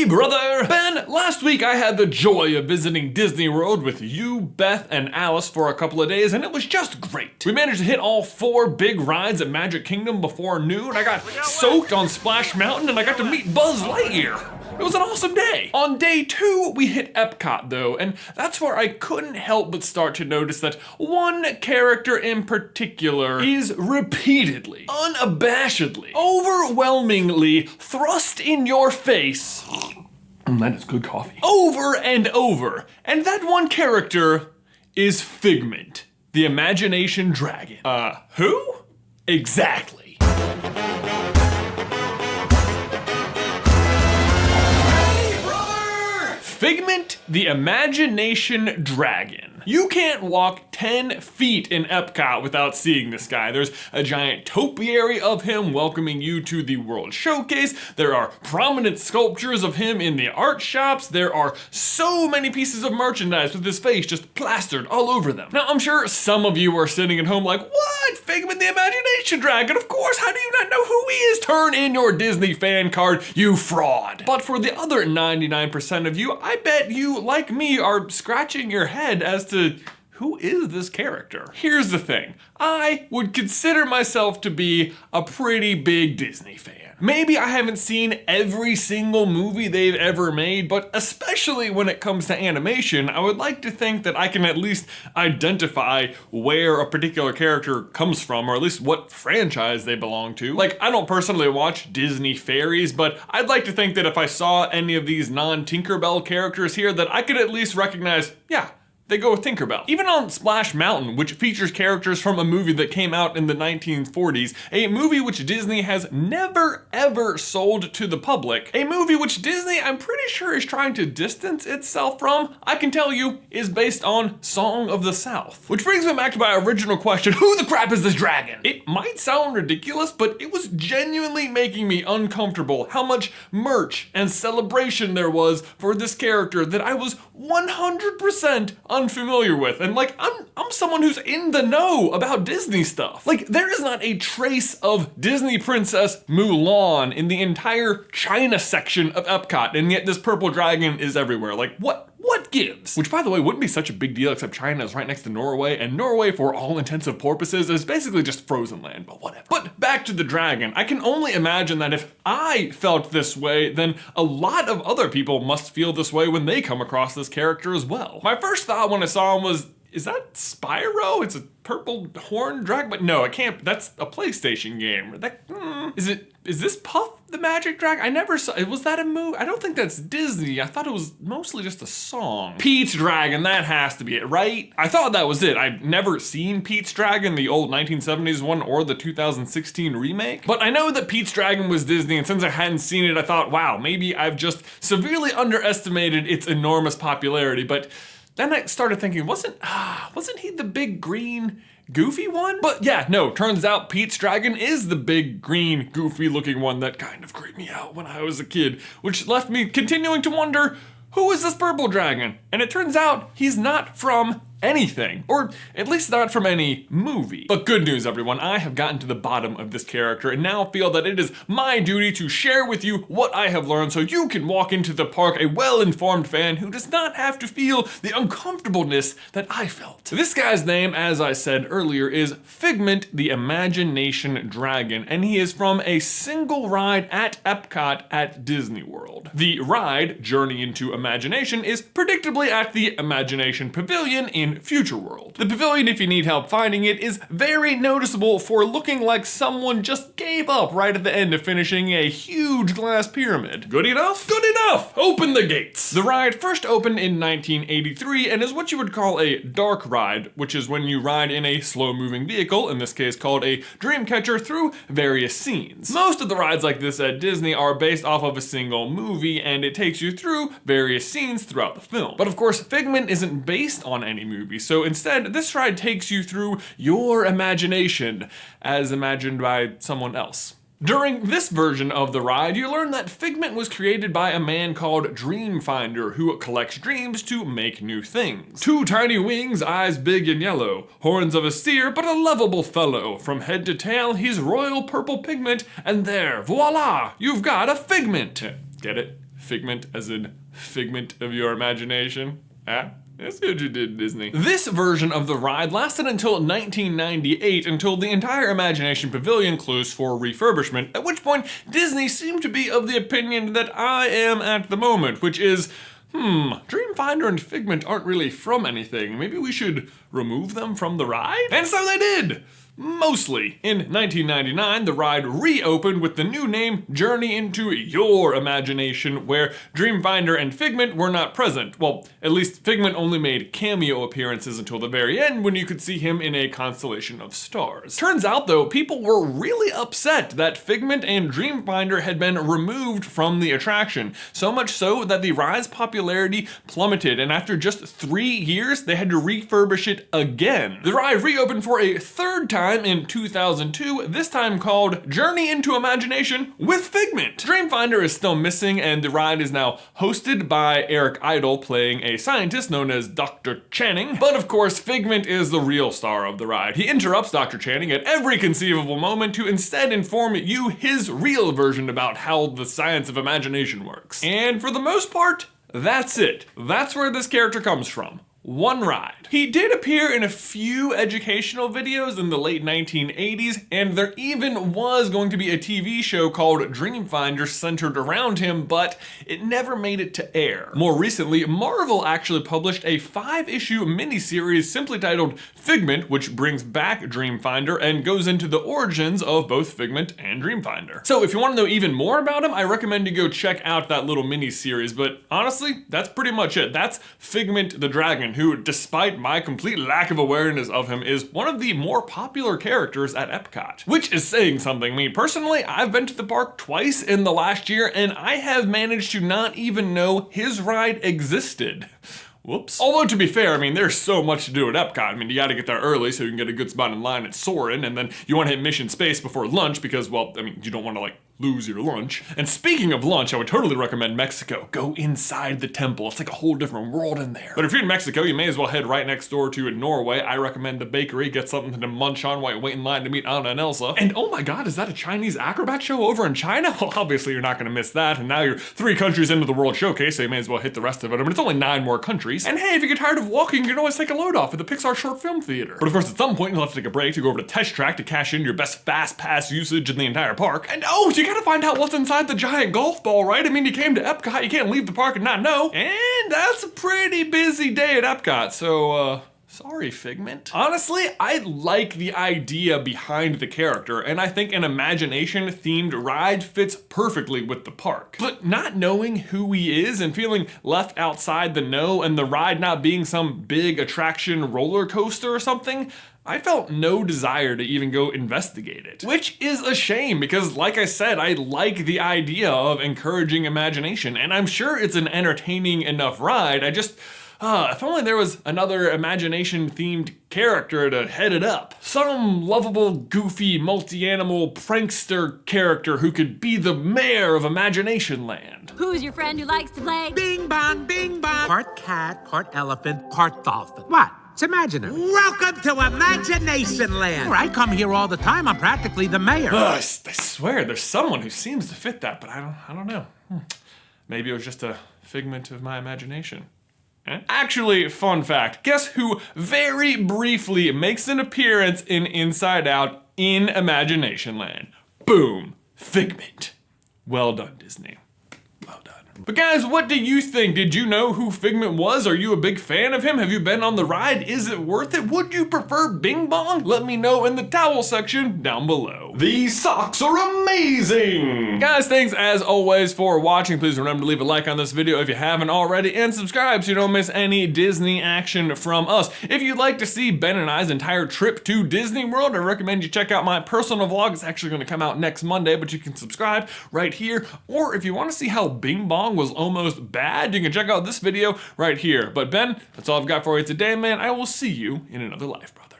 Hey brother! Ben, last week I had the joy of visiting Disney World with you, Beth, and Alice for a couple of days, and it was just great. We managed to hit all 4 big rides at Magic Kingdom before noon. I got soaked on Splash Mountain, and I got to meet Buzz Lightyear. It was an awesome day. On day 2, we hit EPCOT though, and that's where I couldn't help but start to notice that one character in particular is repeatedly, unabashedly, overwhelmingly thrust in your face. That is good coffee. Over and over. And that one character is Figment, the Imagination Dragon. Who? Exactly. Figment the Imagination Dragon. You can't walk 10 feet in EPCOT without seeing this guy. There's a giant topiary of him welcoming you to the World Showcase. There are prominent sculptures of him in the art shops. There are so many pieces of merchandise with his face just plastered all over them. Now, I'm sure some of you are sitting at home like, what? Figment the Imagination Dragon? Of course, how do you not know who he is? Turn in your Disney fan card, you fraud. But for the other 99% of you, I bet you, like me, are scratching your head as to who is this character? Here's the thing. I would consider myself to be a pretty big Disney fan. Maybe I haven't seen every single movie they've ever made, but especially when it comes to animation, I would like to think that I can at least identify where a particular character comes from, or at least what franchise they belong to. Like, I don't personally watch Disney fairies, but I'd like to think that if I saw any of these non-Tinkerbell characters here, that I could at least recognize, yeah, they go with Tinkerbell. Even on Splash Mountain, which features characters from a movie that came out in the 1940s, a movie which Disney has never ever sold to the public, a movie which Disney, I'm pretty sure, is trying to distance itself from, I can tell you, is based on Song of the South. Which brings me back to my original question, who the crap is this dragon? It might sound ridiculous, but it was genuinely making me uncomfortable how much merch and celebration there was for this character that I was 100% unfamiliar with. And like, I'm someone who's in the know about Disney stuff. Like, there is not a trace of Disney Princess Mulan in the entire China section of EPCOT, and yet this purple dragon is everywhere. Like, what gives? Which, by the way, wouldn't be such a big deal, except China is right next to Norway, and Norway, for all intensive purposes, is basically just frozen land, but whatever. But back to the dragon. I can only imagine that if I felt this way, then a lot of other people must feel this way when they come across this character as well. My first thought when I saw him was, is that Spyro? It's a purple horn dragon, but no, it can't. That's a PlayStation game. Is this Puff the Magic Dragon? I never saw. Was that a movie? I don't think that's Disney. I thought it was mostly just a song. Pete's Dragon, that has to be it, right? I thought that was it. I've never seen Pete's Dragon, the old 1970s one or the 2016 remake. But I know that Pete's Dragon was Disney, and since I hadn't seen it, I thought, wow, maybe I've just severely underestimated its enormous popularity. But then I started thinking, wasn't he the big green goofy one? But yeah, no, turns out Pete's Dragon is the big green goofy looking one that kind of creeped me out when I was a kid, which left me continuing to wonder, who is this purple dragon? And it turns out he's not from anything, or at least not from any movie. But good news, everyone, I have gotten to the bottom of this character and now feel that it is my duty to share with you what I have learned so you can walk into the park a well-informed fan who does not have to feel the uncomfortableness that I felt. This guy's name, as I said earlier, is Figment the Imagination Dragon, and he is from a single ride at EPCOT at Disney World. The ride, Journey into Imagination, is predictably at the Imagination Pavilion in Future World. The pavilion, if you need help finding it, is very noticeable for looking like someone just gave up right at the end of finishing a huge glass pyramid. Good enough? Good enough! Open the gates! The ride first opened in 1983 and is what you would call a dark ride, which is when you ride in a slow-moving vehicle, in this case called a dreamcatcher, through various scenes. Most of the rides like this at Disney are based off of a single movie, and it takes you through various scenes throughout the film. But of course, Figment isn't based on any movie, so instead, this ride takes you through your imagination, as imagined by someone else. During this version of the ride, you learn that Figment was created by a man called Dreamfinder, who collects dreams to make new things. 2 tiny wings, eyes big and yellow, horns of a steer, but a lovable fellow. From head to tail, he's royal purple pigment, and there, voila, you've got a Figment. Get it? Figment as in figment of your imagination? That's what you did, Disney. This version of the ride lasted until 1998, until the entire Imagination Pavilion closed for refurbishment, at which point Disney seemed to be of the opinion that I am at the moment, which is, Dreamfinder and Figment aren't really from anything. Maybe we should remove them from the ride? And so they did! Mostly. In 1999, the ride reopened with the new name Journey into Your Imagination, where Dreamfinder and Figment were not present. Well, at least Figment only made cameo appearances until the very end, when you could see him in a constellation of stars. Turns out, though, people were really upset that Figment and Dreamfinder had been removed from the attraction, so much so that the ride's popularity plummeted, and after just 3 years, they had to refurbish it again. The ride reopened for a third time in 2002, this time called Journey into Imagination with Figment. Dreamfinder is still missing, and the ride is now hosted by Eric Idle playing a scientist known as Dr. Channing. But of course, Figment is the real star of the ride. He interrupts Dr. Channing at every conceivable moment to instead inform you his real version about how the science of imagination works. And for the most part, that's it. That's where this character comes from. One ride. He did appear in a few educational videos in the late 1980s, and there even was going to be a TV show called Dreamfinder centered around him, but it never made it to air. More recently, Marvel actually published a 5-issue miniseries simply titled Figment, which brings back Dreamfinder and goes into the origins of both Figment and Dreamfinder. So if you want to know even more about him, I recommend you go check out that little miniseries, but honestly, that's pretty much it. That's Figment the Dragon, who, despite my complete lack of awareness of him, is one of the more popular characters at EPCOT. Which is saying something. Me personally, I've been to the park twice in the last year, and I have managed to not even know his ride existed. Whoops. Although to be fair, I mean, there's so much to do at EPCOT. I mean, you gotta get there early so you can get a good spot in line at Soarin', and then you wanna hit Mission Space before lunch because, well, I mean, you don't wanna lose your lunch. And speaking of lunch, I would totally recommend Mexico. Go inside the temple. It's like a whole different world in there. But if you're in Mexico, you may as well head right next door to Norway. I recommend the bakery. Get something to munch on while you wait in line to meet Anna and Elsa. And oh my god, is that a Chinese acrobat show over in China? Well, obviously you're not gonna miss that. And now you're 3 countries into the World Showcase, so you may as well hit the rest of it. I mean, it's only 9 more countries. And hey, if you get tired of walking, you can always take a load off at the Pixar Short Film Theater. But of course, at some point, you'll have to take a break to go over to Test Track to cash in your best fast pass usage in the entire park. And oh, you gotta find out what's inside the giant golf ball, right? I mean, you came to EPCOT, you can't leave the park and not know. And that's a pretty busy day at EPCOT, so, sorry, Figment. Honestly, I like the idea behind the character, and I think an imagination-themed ride fits perfectly with the park. But not knowing who he is and feeling left outside the know, and the ride not being some big attraction roller coaster or something, I felt no desire to even go investigate it. Which is a shame because, like I said, I like the idea of encouraging imagination, and I'm sure it's an entertaining enough ride. I just, if only there was another imagination-themed character to head it up. Some lovable, goofy, multi-animal prankster character who could be the mayor of Imagination Land. Who's your friend who likes to play? Bing bong, bing bong. Part cat, part elephant, part dolphin. What? It's imaginary. Welcome to Imagination Land. I come here all the time. I'm practically the mayor. I swear, there's someone who seems to fit that, but I don't know. Maybe it was just a figment of my imagination. Actually, fun fact, guess who very briefly makes an appearance in Inside Out in Imagination Land? Boom, Figment. Well done, Disney. Well done. But guys, what do you think? Did you know who Figment was? Are you a big fan of him? Have you been on the ride? Is it worth it? Would you prefer Bing Bong? Let me know in the towel section down below. These socks are amazing! Guys, thanks as always for watching. Please remember to leave a like on this video if you haven't already, and subscribe so you don't miss any Disney action from us. If you'd like to see Ben and I's entire trip to Disney World, I recommend you check out my personal vlog. It's actually going to come out next Monday, but you can subscribe right here. Or if you want to see how Bing Bong was almost bad, you can check out this video right here. But Ben, that's all I've got for you today, man. I will see you in another life, brother.